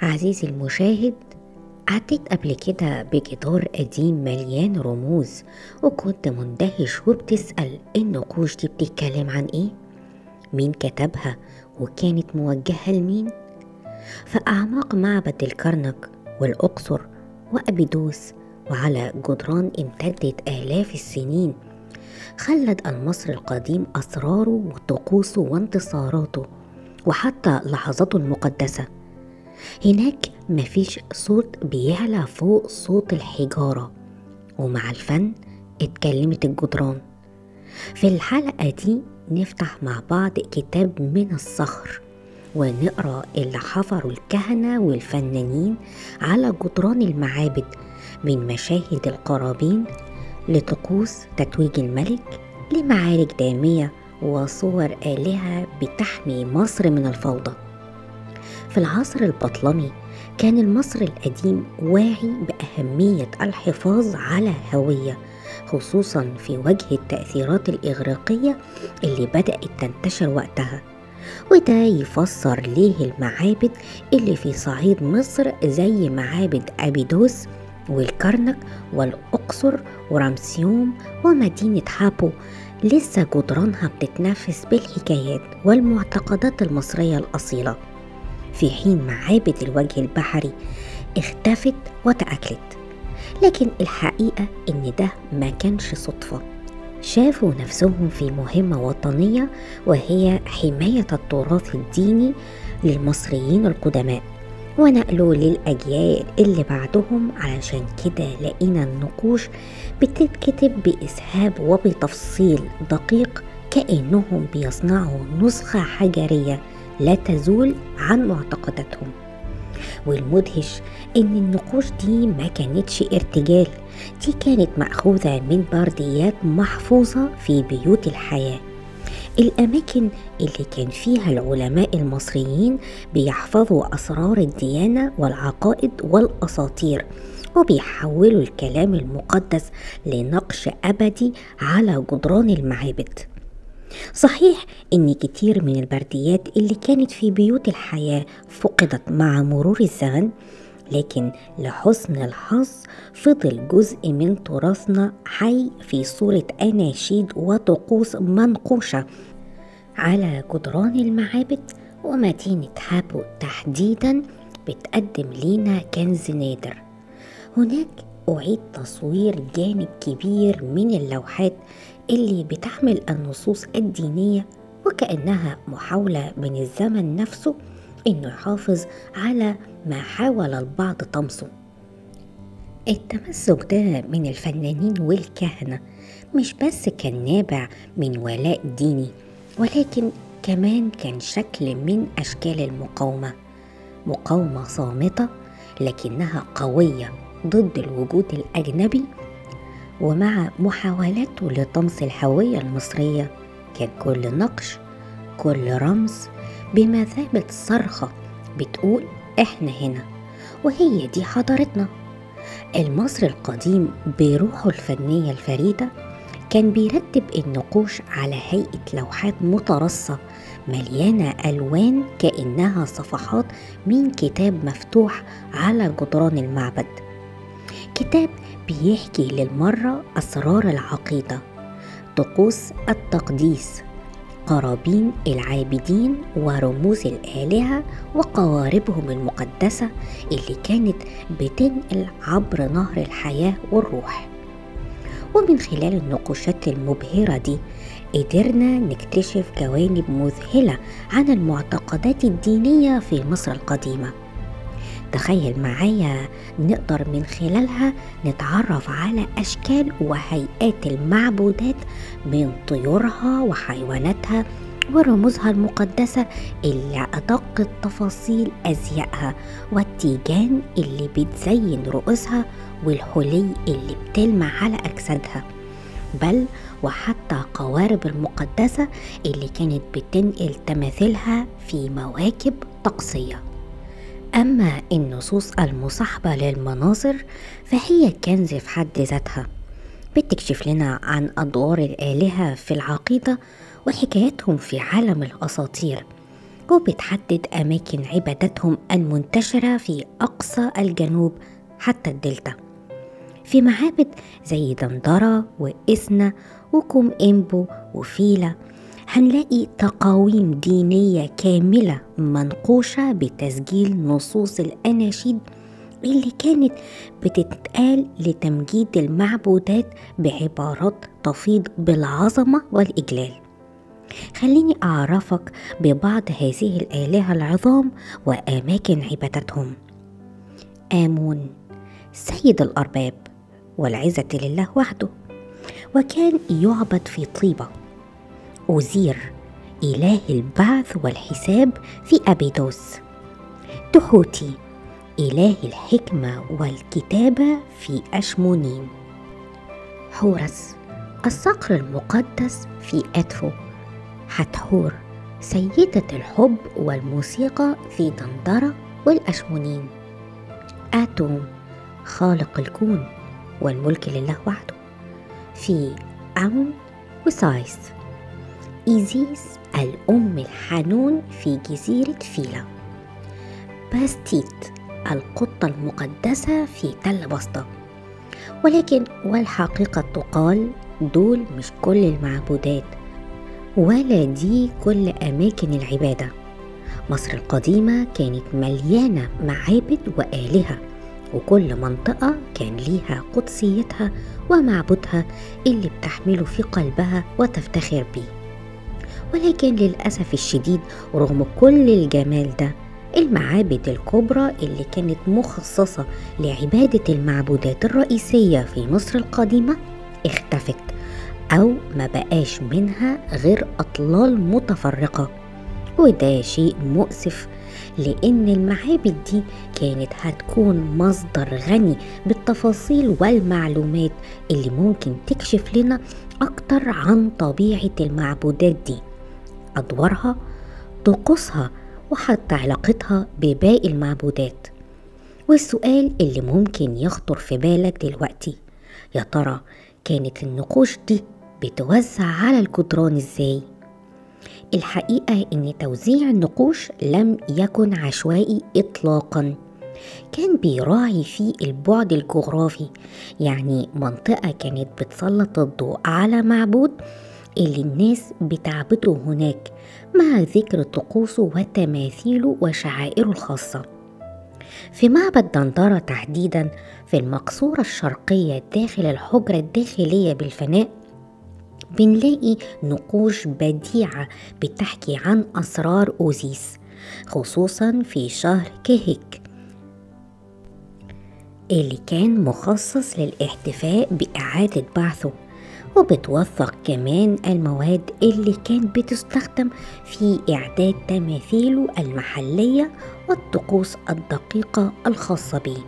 عزيزي المشاهد، عديت قبل كده بجدار قديم مليان رموز وكنت مندهش وبتسأل النقوش دي بتتكلم عن ايه؟ مين كتبها وكانت موجهة لمين؟ في أعماق معبد الكرنك والأقصر وأبيدوس وعلى جدران امتدت آلاف السنين خلد المصري القديم أسراره وطقوسه وانتصاراته وحتى لحظاته المقدسة. هناك مفيش صوت بيعلى فوق صوت الحجارة، ومع الفن اتكلمت الجدران. في الحلقة دي نفتح مع بعض كتاب من الصخر ونقرأ اللي حفروا الكهنة والفنانين على جدران المعابد، من مشاهد القرابين لطقوس تتويج الملك لمعارك دامية وصور آلهة بتحمي مصر من الفوضى. في العصر البطلمي كان المصري القديم واعي بأهمية الحفاظ على هوية، خصوصا في وجه التأثيرات الإغريقية اللي بدأت تنتشر وقتها، وده يفسر ليه المعابد اللي في صعيد مصر زي معابد أبيدوس والكرنك والأقصر ورمسيوم ومدينة حابو لسه جدرانها بتتنافس بالحكايات والمعتقدات المصرية الأصيلة، في حين معابد الوجه البحري اختفت وتأكلت. لكن الحقيقة إن ده ما كانش صدفة، شافوا نفسهم في مهمة وطنية وهي حماية التراث الديني للمصريين القدماء ونقله للأجيال اللي بعدهم. علشان كده لقينا النقوش بتتكتب بإسهاب وبتفصيل دقيق، كأنهم بيصنعوا نسخة حجرية لا تزول عن معتقداتهم. والمدهش ان النقوش دي ما كانتش ارتجال، دي كانت مأخوذة من برديات محفوظة في بيوت الحياة، الأماكن اللي كان فيها العلماء المصريين بيحفظوا أسرار الديانة والعقائد والأساطير، وبيحولوا الكلام المقدس لنقش أبدي على جدران المعابد. صحيح إن كتير من البرديات اللي كانت في بيوت الحياة فقدت مع مرور الزمن، لكن لحسن الحظ فضل جزء من تراثنا حي في صورة أناشيد وطقوس منقوشة على جدران المعابد. ومدينة حابو تحديدا بتقدم لينا كنز نادر. هناك أعيد تصوير جانب كبير من اللوحات اللي بتحمل النصوص الدينية، وكأنها محاولة من الزمن نفسه إنه يحافظ على ما حاول البعض طمسه. التمسك ده من الفنانين والكهنة مش بس كان نابع من ولاء ديني، ولكن كمان كان شكل من أشكال المقاومة، مقاومة صامتة لكنها قوية ضد الوجود الأجنبي. ومع محاولاته لطمس الهوية المصرية كان كل نقش، كل رمز بمثابة صرخة بتقول احنا هنا وهي دي حضارتنا. المصري القديم بروحه الفنية الفريدة كان بيرتب النقوش على هيئة لوحات مترصة مليانة ألوان كأنها صفحات من كتاب مفتوح على جدران المعبد، كتاب بيحكي للمرة أسرار العقيدة، طقوس التقديس، قرابين العابدين ورموز الآلهة وقواربهم المقدسة اللي كانت بتنقل عبر نهر الحياة والروح. ومن خلال النقوشات المبهرة دي قدرنا نكتشف جوانب مذهلة عن المعتقدات الدينية في مصر القديمة. تخيل معايا نقدر من خلالها نتعرف على أشكال وهيئات المعبودات، من طيورها وحيواناتها ورموزها المقدسة اللي أدق التفاصيل أزيائها والتيجان اللي بتزين رؤوسها والحلي اللي بتلمع على أجسادها، بل وحتى قوارب المقدسة اللي كانت بتنقل تماثيلها في مواكب طقسية. أما النصوص المصاحبة للمناظر فهي كنز في حد ذاتها، بتكشف لنا عن أدوار الآلهة في العقيدة وحكاياتهم في عالم الأساطير، وبتحدد أماكن عبادتهم المنتشرة في أقصى الجنوب حتى الدلتا، في معابد زي دندرة وإسنا وكوم إمبو وفيلا. هنلاقي تقاويم دينية كاملة منقوشة بتسجيل نصوص الأناشيد اللي كانت بتتقال لتمجيد المعبودات بعبارات تفيض بالعظمة والإجلال. خليني أعرفك ببعض هذه الآلهة العظام وأماكن عبادتهم. آمون سيد الأرباب والعزة لله وحده، وكان يعبد في طيبة. أوزير إله البعث والحساب في أبيدوس. تحوتي إله الحكمة والكتابة في أشمونيم. حورس الصقر المقدس في أدفو. حتحور سيدة الحب والموسيقى في دندرة والأشمونيم. آتوم خالق الكون والملك لله وحده في أمون وسايس. إيزيس الأم الحنون في جزيرة فيلا. باستيت القطة المقدسة في تل بسطة. ولكن والحقيقة تقال دول مش كل المعبودات، ولا دي كل أماكن العبادة. مصر القديمة كانت مليانة معابد وآلهة، وكل منطقة كان ليها قدسيتها ومعبودها اللي بتحمله في قلبها وتفتخر بيه. ولكن للأسف الشديد رغم كل الجمال ده، المعابد الكبرى اللي كانت مخصصة لعبادة المعبودات الرئيسية في مصر القديمة اختفت، أو ما بقاش منها غير أطلال متفرقة. وده شيء مؤسف، لأن المعابد دي كانت هتكون مصدر غني بالتفاصيل والمعلومات اللي ممكن تكشف لنا أكتر عن طبيعة المعبودات دي، أدوارها، طقوسها، وحتى علاقتها بباقي المعبودات. والسؤال اللي ممكن يخطر في بالك دلوقتي، يا ترى كانت النقوش دي بتوزع على الجدران ازاي؟ الحقيقة ان توزيع النقوش لم يكن عشوائي اطلاقا، كان بيراعي فيه البعد الجغرافي. يعني منطقة كانت بتسلط الضوء على معبود اللي الناس بتعبده هناك، مع ذكر طقوسه وتماثيله وشعائره الخاصة. في معبد دندرة تحديدا في المقصورة الشرقية داخل الحجرة الداخلية بالفناء، بنلاقي نقوش بديعة بتحكي عن أسرار أوزيس، خصوصا في شهر كهك اللي كان مخصص للاحتفاء بإعادة بعثه. وبتوثق كمان المواد اللي كانت بتستخدم في إعداد تماثيله المحلية والطقوس الدقيقة الخاصة بيه.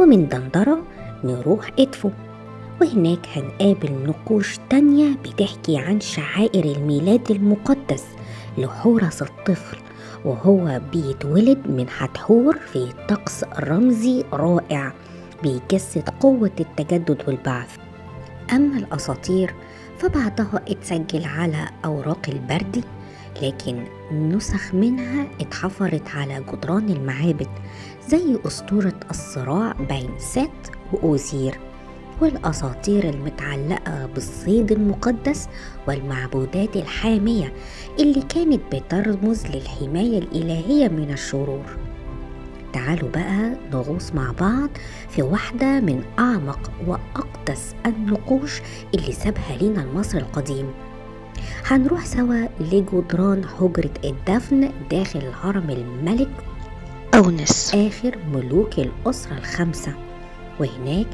ومن دندرة نروح إدفو، وهناك هنقابل نقوش تانية بتحكي عن شعائر الميلاد المقدس لحورس الطفل، وهو بيتولد من حتحور في طقس رمزي رائع بيجسد قوة التجدد والبعث. أما الأساطير فبعضها اتسجل على أوراق البردي، لكن نسخ منها اتحفرت على جدران المعابد، زي أسطورة الصراع بين ست وأوزير، والأساطير المتعلقة بالصيد المقدس والمعبودات الحامية اللي كانت بترمز للحماية الإلهية من الشرور. تعالوا بقى نغوص مع بعض في واحدة من أعمق وأقدس النقوش اللي سابها لنا المصري القديم. هنروح سوا لجدران حجرة الدفن داخل هرم الملك أونس، آخر ملوك الأسرة الخمسة. وهناك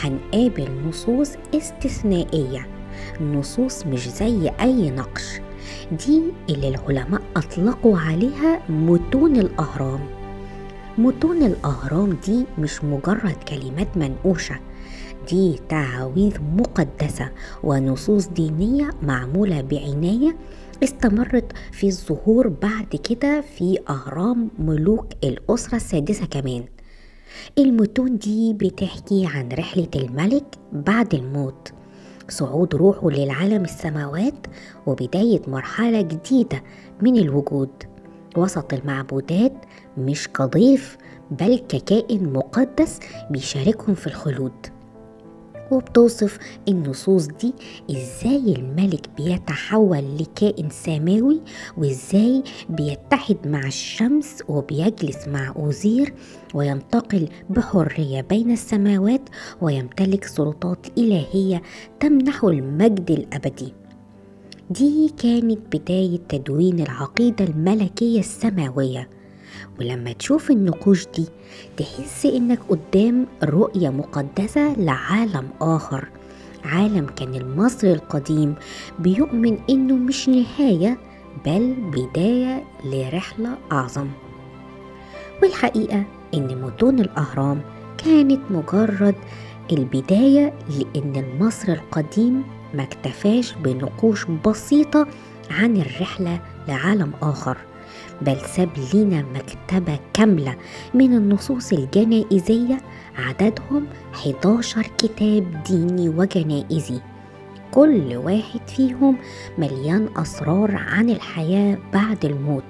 هنقابل نصوص استثنائية، نصوص مش زي أي نقش، دي اللي العلماء أطلقوا عليها متون الأهرام. متون الأهرام دي مش مجرد كلمات منقوشة، دي تعاويذ مقدسة ونصوص دينية معمولة بعناية، استمرت في الظهور بعد كده في أهرام ملوك الأسرة السادسة كمان. المتون دي بتحكي عن رحلة الملك بعد الموت، صعود روحه للعالم السماوات، وبداية مرحلة جديدة من الوجود. وسط المعبودات، مش كضيف بل ككائن مقدس بيشاركهم في الخلود. وبتوصف النصوص دي ازاي الملك بيتحول لكائن سماوي، وازاي بيتحد مع الشمس وبيجلس مع أوزير وينتقل بحرية بين السماوات ويمتلك سلطات إلهية تمنحه المجد الأبدي. دي كانت بداية تدوين العقيدة الملكية السماوية. ولما تشوف النقوش دي تحس انك قدام رؤية مقدسة لعالم آخر، عالم كان المصري القديم بيؤمن انه مش نهاية بل بداية لرحلة أعظم. والحقيقة ان متون الأهرام كانت مجرد البداية، لأن المصري القديم ما اكتفاش بنقوش بسيطة عن الرحلة لعالم آخر، بل ساب لينا مكتبة كاملة من النصوص الجنائزية، عددهم 11 كتاب ديني وجنائزي، كل واحد فيهم مليان أسرار عن الحياة بعد الموت،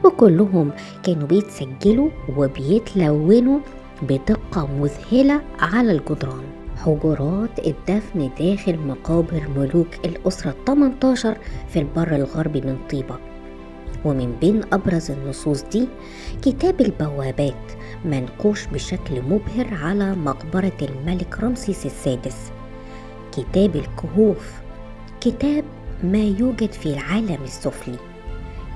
وكلهم كانوا بيتسجلوا وبيتلونوا بدقة مذهلة على الجدران. حجرات الدفن داخل مقابر ملوك الأسرة 18 في البر الغربي من طيبة. ومن بين أبرز النصوص دي كتاب البوابات، منقوش بشكل مبهر على مقبرة الملك رمسيس السادس. كتاب الكهوف، كتاب ما يوجد في العالم السفلي.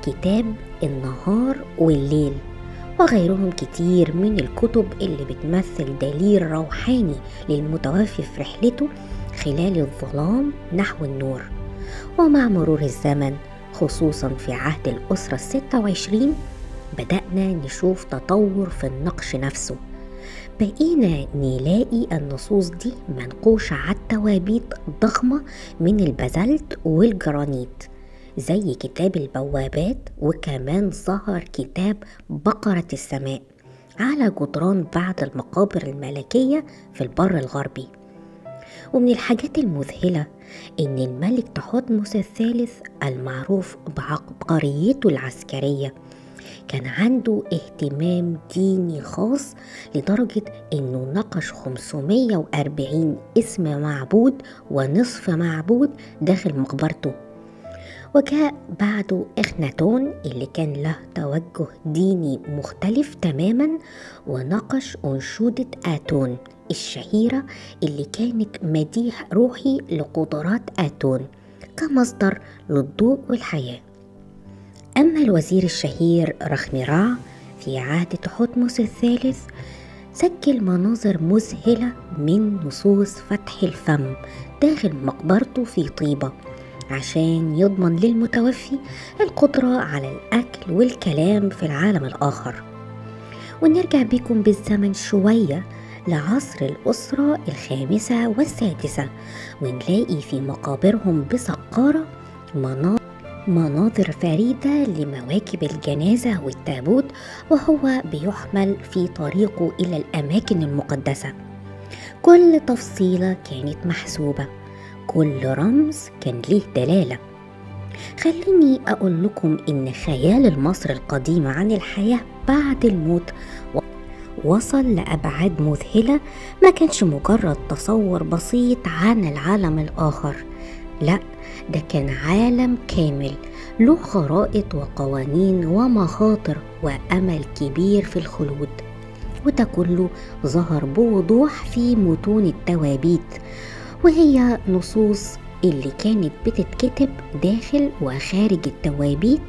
كتاب النهار والليل، وغيرهم كتير من الكتب اللي بتمثل دليل روحاني للمتوفي في رحلته خلال الظلام نحو النور. ومع مرور الزمن خصوصا في عهد الأسرة 26 بدأنا نشوف تطور في النقش نفسه، بقينا نلاقي النصوص دي منقوشة على التوابيت ضخمة من البازلت والجرانيت زي كتاب البوابات، وكمان ظهر كتاب بقرة السماء على جدران بعض المقابر الملكية في البر الغربي. ومن الحاجات المذهلة إن الملك تحتمس الثالث المعروف بعبقريته العسكرية كان عنده اهتمام ديني خاص، لدرجة إنه نقش 540 اسم معبود ونصف معبود داخل مقبرته. وجاء بعده إخناتون اللي كان له توجه ديني مختلف تماما، ونقش أنشودة آتون الشهيرة اللي كانت مديح روحي لقدرات آتون كمصدر للضوء والحياة. أما الوزير الشهير رخنراع في عهد تحتمس الثالث سجل مناظر مذهلة من نصوص فتح الفم داخل مقبرته في طيبة، عشان يضمن للمتوفي القدرة على الأكل والكلام في العالم الآخر. ونرجع بكم بالزمن شوية لعصر الأسرة الخامسة والسادسة، ونلاقي في مقابرهم بسقارة مناظر فريدة لمواكب الجنازة والتابوت وهو بيحمل في طريقه إلى الأماكن المقدسة. كل تفصيلة كانت محسوبة، كل رمز كان ليه دلالة. خليني أقول لكم إن خيال المصري القديم عن الحياة بعد الموت وصل لأبعاد مذهلة، ما كانش مجرد تصور بسيط عن العالم الآخر، لا ده كان عالم كامل له خرائط وقوانين ومخاطر وأمل كبير في الخلود. وده كله ظهر بوضوح في متون التوابيت، وهي نصوص اللي كانت بتتكتب داخل وخارج التوابيت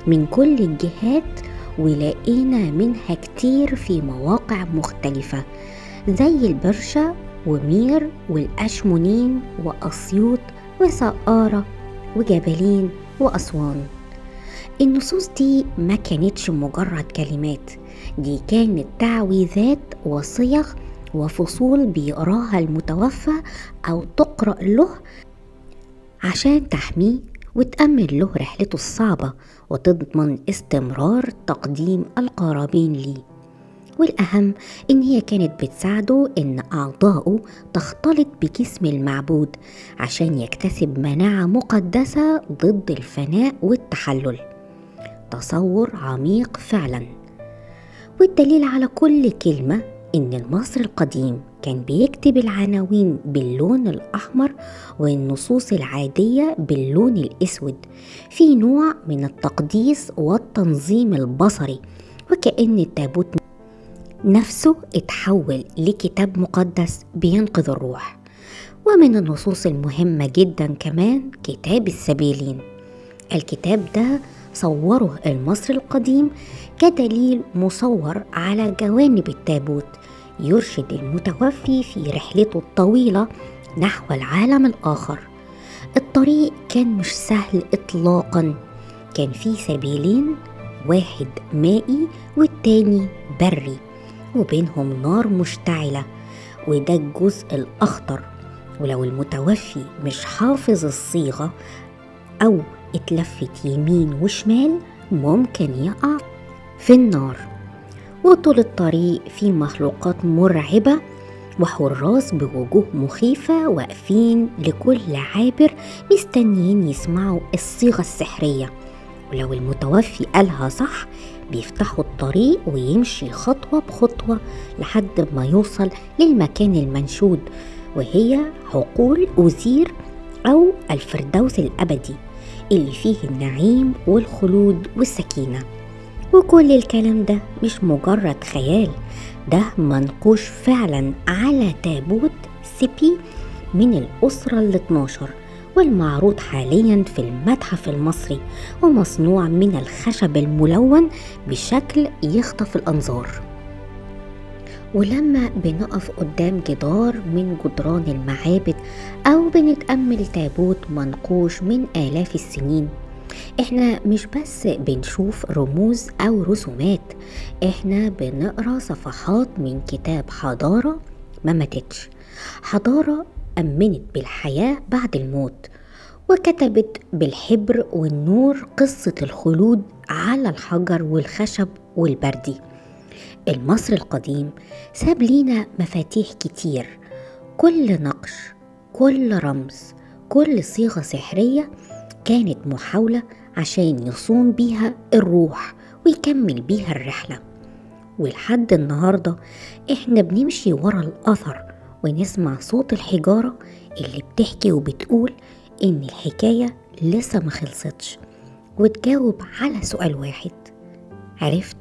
من كل الجهات، ولقينا منها كتير في مواقع مختلفة زي البرشا ومير والأشمونين وأسيوط وسقارة وجبلين وأسوان. النصوص دي ما كانتش مجرد كلمات، دي كانت تعويذات وصيغ وفصول بيقراها المتوفى أو تقرأ له عشان تحميه وتأمن له رحلته الصعبة وتضمن استمرار تقديم القرابين ليه. والأهم إن هي كانت بتساعده إن أعضاؤه تختلط بجسم المعبود عشان يكتسب مناعة مقدسة ضد الفناء والتحلل. تصور عميق فعلا. والدليل على كل كلمة إن المصري القديم كان بيكتب العناوين باللون الأحمر والنصوص العادية باللون الأسود، في نوع من التقديس والتنظيم البصري، وكأن التابوت نفسه اتحول لكتاب مقدس بينقذ الروح. ومن النصوص المهمة جدا كمان كتاب السبيلين. الكتاب ده صوره المصري القديم كدليل مصور على جوانب التابوت، يرشد المتوفي في رحلته الطويلة نحو العالم الآخر. الطريق كان مش سهل إطلاقا، كان فيه سبيلين، واحد مائي والتاني بري، وبينهم نار مشتعلة، وده الجزء الأخطر. ولو المتوفي مش حافظ الصيغة أو اتلفت يمين وشمال ممكن يقع في النار. وطول الطريق في مخلوقات مرعبة وحراس بوجوه مخيفة واقفين لكل عابر مستنيين يسمعوا الصيغة السحرية، ولو المتوفي قالها صح بيفتحوا الطريق ويمشي خطوة بخطوة لحد ما يوصل للمكان المنشود، وهي حقول أوزير أو الفردوس الأبدي اللي فيه النعيم والخلود والسكينة. وكل الكلام ده مش مجرد خيال، ده منقوش فعلا على تابوت سيبي من الأسرة ال12، والمعروض حاليا في المتحف المصري، ومصنوع من الخشب الملون بشكل يخطف الأنظار. ولما بنقف قدام جدار من جدران المعابد أو بنتأمل تابوت منقوش من آلاف السنين، احنا مش بس بنشوف رموز أو رسومات، احنا بنقرأ صفحات من كتاب حضارة ما ماتتش، حضارة أمنت بالحياة بعد الموت، وكتبت بالحبر والنور قصة الخلود على الحجر والخشب والبردي. المصري القديم ساب لينا مفاتيح كتير، كل نقش، كل رمز، كل صيغة سحرية كانت محاولة عشان يصون بيها الروح ويكمل بيها الرحلة. ولحد النهاردة احنا بنمشي ورا الأثر ونسمع صوت الحجارة اللي بتحكي وبتقول إن الحكاية لسه ما خلصتش، وتجاوب على سؤال واحد: عرفت؟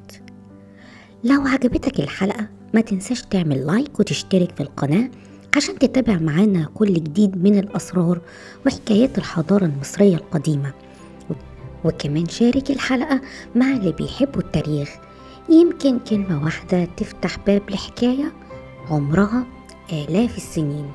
لو عجبتك الحلقة ما تنساش تعمل لايك وتشترك في القناة عشان تتابع معانا كل جديد من الأسرار وحكايات الحضارة المصرية القديمة. وكمان شارك الحلقة مع اللي بيحبوا التاريخ، يمكن كلمة واحدة تفتح باب لحكاية عمرها آلاف السنين.